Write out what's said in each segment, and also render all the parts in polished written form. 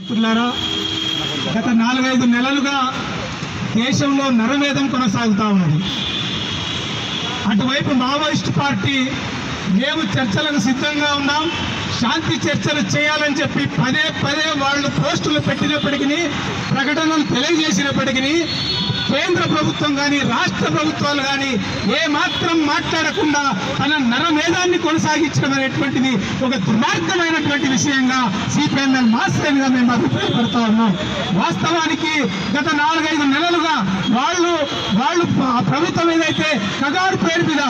మిత్రులారా, గత 4-5 నెలలుగా దేశంలో నరమేధం కొనసాగుతూ ఉన్నది. అటువైపు మావోయిస్టు పార్టీ మేము చర్చలకు సిద్ధంగా ఉన్నాం, శాంతి చర్చలు చేయాలని చెప్పి పదే పదే వాళ్ళు పోస్టులు పెట్టినప్పటికీ, ప్రకటనలు తెలియజేసినప్పటికీ కేంద్ర ప్రభుత్వం కానీ రాష్ట్ర ప్రభుత్వాలు కానీ ఏమాత్రం మాట్లాడకుండా తన నరమేధాన్ని కొనసాగించడం అనేటువంటిది ఒక దుర్మార్గమైనటువంటి విషయంగా సిపిఎంఎల్ మాస్టర్గా మేము అభిప్రాయపడుతూ ఉన్నాం. వాస్తవానికి గత 4-5 నెలలుగా వాళ్ళు ప్రభుత్వం ఏదైతే కగారు పేరు మీద,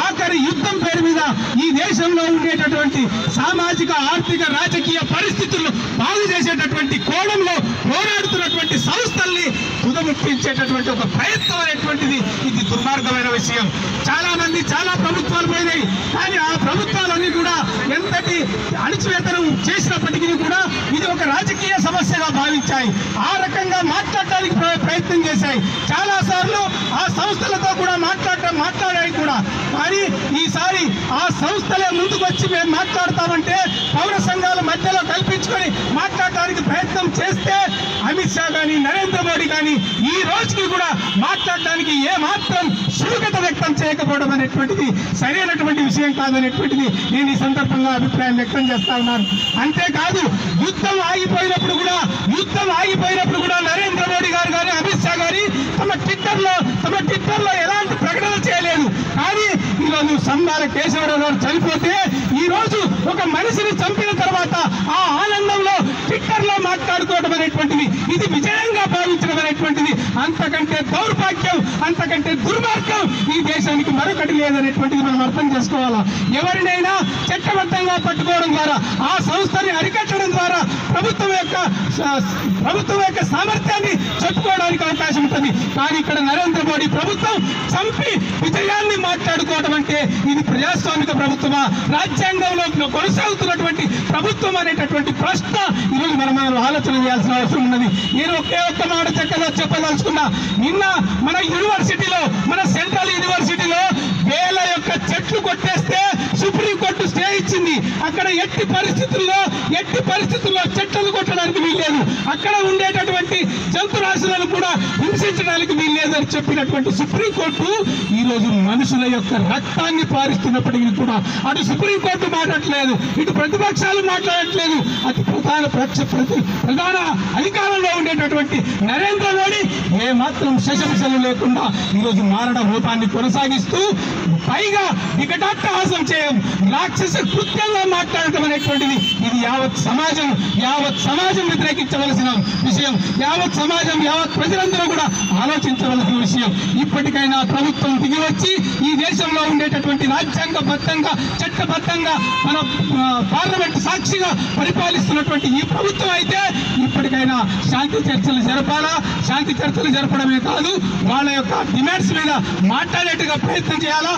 ఆఖరి యుద్ధం పేరు మీద ఈ దేశంలో ఉండేటటువంటి సామాజిక ఆర్థిక రాజకీయ పరిస్థితులను బాగు చేసేటటువంటి కోణంలో పోరాడుతున్నటువంటి సంస్థల్ని తుదముట్టించేటటువంటి ఒక ప్రయత్నం అనేటువంటిది ఇది దుర్మార్గమైన విషయం. చాలా మంది చాలా ప్రభుత్వాలు పోయినాయి, కానీ ఆ ప్రభుత్వాలన్నీ కూడా ఎంతటి అణచివేతనం చేసినప్పటికీ కూడా ఇది ఒక రాజకీయ సమస్యగా భావించాయి. ఆ రకంగా మాట్లాడడానికి ప్రయత్నం చేశాయి. చాలా సార్లు ఆ సంస్థలతో కూడా మాట్లాడాయి కూడా. కానీ ఈసారి ఆ సంస్థలే ముందుకు వచ్చి మేము మాట్లాడతామంటే పౌర సంఘాల మధ్యలో కల్పించుకొని మాట్లాడడానికి ప్రయత్నం చేస్తే అమిత్ షా కానీ నరేంద్ర మోడీ కానీ ఈ రోజుకి కూడా మాట్లాడడానికి ఏమాత్రం సుముఖత వ్యక్తం చేయకపోవడం అనేటువంటిది సరైనటువంటి విషయం కాదనేటువంటిది నేను ఈ సందర్భంగా అభిప్రాయం వ్యక్తం చేస్తా ఉన్నాను. అంతేకాదు, యుద్ధం ఆగిపోయినప్పుడు కూడా నరేంద్ర మోడీ గారు కానీ అమిత్ షా గారి తమ ట్విట్టర్లో ఎలాంటి ప్రకటన చేయలేదు. కానీ ఈరోజు సంబాల కేశవరావు గారు చనిపోతే ఈ రోజు ఒక మనిషిని చంపిన తర్వాత ఆ ఆనందంలో ట్విట్టర్లో మాట్లాడుకోవడం అనేటువంటిది ఇది విజయంగా భావించడం అనేటువంటిది అంతకంటే దౌర్భాగ్యం, అంతకంటే దుర్మార్గం ఈ దేశానికి మరొకటి లేదనేటువంటిది మనం అర్థం చేసుకోవాలా. ఎవరినైనా చట్టబద్ధంగా పట్టుకోవడం ద్వారా, ఆ సంస్థని అరికట్టడం ద్వారా ప్రభుత్వం యొక్క సామర్థ్యాన్ని చెప్పుకోవడానికి అవకాశం ఉంటుంది. కానీ ఇక్కడ నరేంద్ర మోడీ ప్రభుత్వం చంపి విజయాన్ని మాట్లాడుకోవడం అంటే ఇది ప్రజాస్వామిక ప్రభుత్వమా, రాజ్యాంగంలో కొనసాగుతున్నటువంటి ప్రభుత్వం అనేటటువంటి ప్రశ్న ఈరోజు మనం ఆలోచన చేయాల్సిన అవసరం ఉన్నది. నేను ఒక్క మాట చెప్పదలుచుకున్నా. నిన్న మన యూనివర్సిటీలో, మన సెంట్రల్ యూనివర్సిటీలో వేల యొక్క చెట్లు కొట్టేస్తే సుప్రీంకోర్టు స్టే ఇచ్చింది. అక్కడ ఎట్టి పరిస్థితుల్లో చెట్లను కొట్టడానికి వీల్లేదు, అక్కడ ఉండేటటువంటి జంతురాశులను కూడా హింసించడానికి వీల్లేదు అని చెప్పినటువంటి సుప్రీంకోర్టు ఈరోజు మనుషుల యొక్క రక్తాన్ని పారిస్తున్నప్పటికీ కూడా అటు సుప్రీంకోర్టు మాట్లాడట్లేదు, ఇటు ప్రతిపక్షాలు మాట్లాడట్లేదు. అతి ప్రధాన అధికారంలో ఉండేటటువంటి నరేంద్ర మోడీ ఏమాత్రం శశంశలు లేకుండా ఈరోజు మారణ రూపాన్ని కొనసాగిస్తూ పైగా వికటాట్టహాసం చేయం, రాక్షస కృత్యంగా మాట్లాడటం అనేటువంటిది ఇది యావత్ సమాజం వ్యతిరేకించవలసిన విషయం, యావత్ ప్రజలందరూ కూడా ఆలోచించవలసిన విషయం. ఇప్పటికైనా ప్రభుత్వం దిగివచ్చి ఈ దేశంలో ఉండేటటువంటి రాజ్యాంగబద్ధంగా చట్టబద్ధంగా మన పార్లమెంట్ సాక్షిగా పరిపాలిస్తున్నటువంటి ఈ ప్రభుత్వం అయితే ఇప్పటికైనా శాంతి చర్చలు జరపాలా. శాంతి చర్చలు జరపడమే కాదు, వాళ్ళ యొక్క డిమాండ్స్ మీద మాట్లాడేట్టుగా ప్రయత్నం చేయాలా.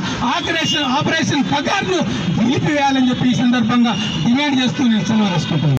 ఆపరేషన్ కగార్ను నిలిపివేయాలని చెప్పి ఈ సందర్భంగా డిమాండ్ చేస్తూ నేను సెలవు తీసుకుంటాను.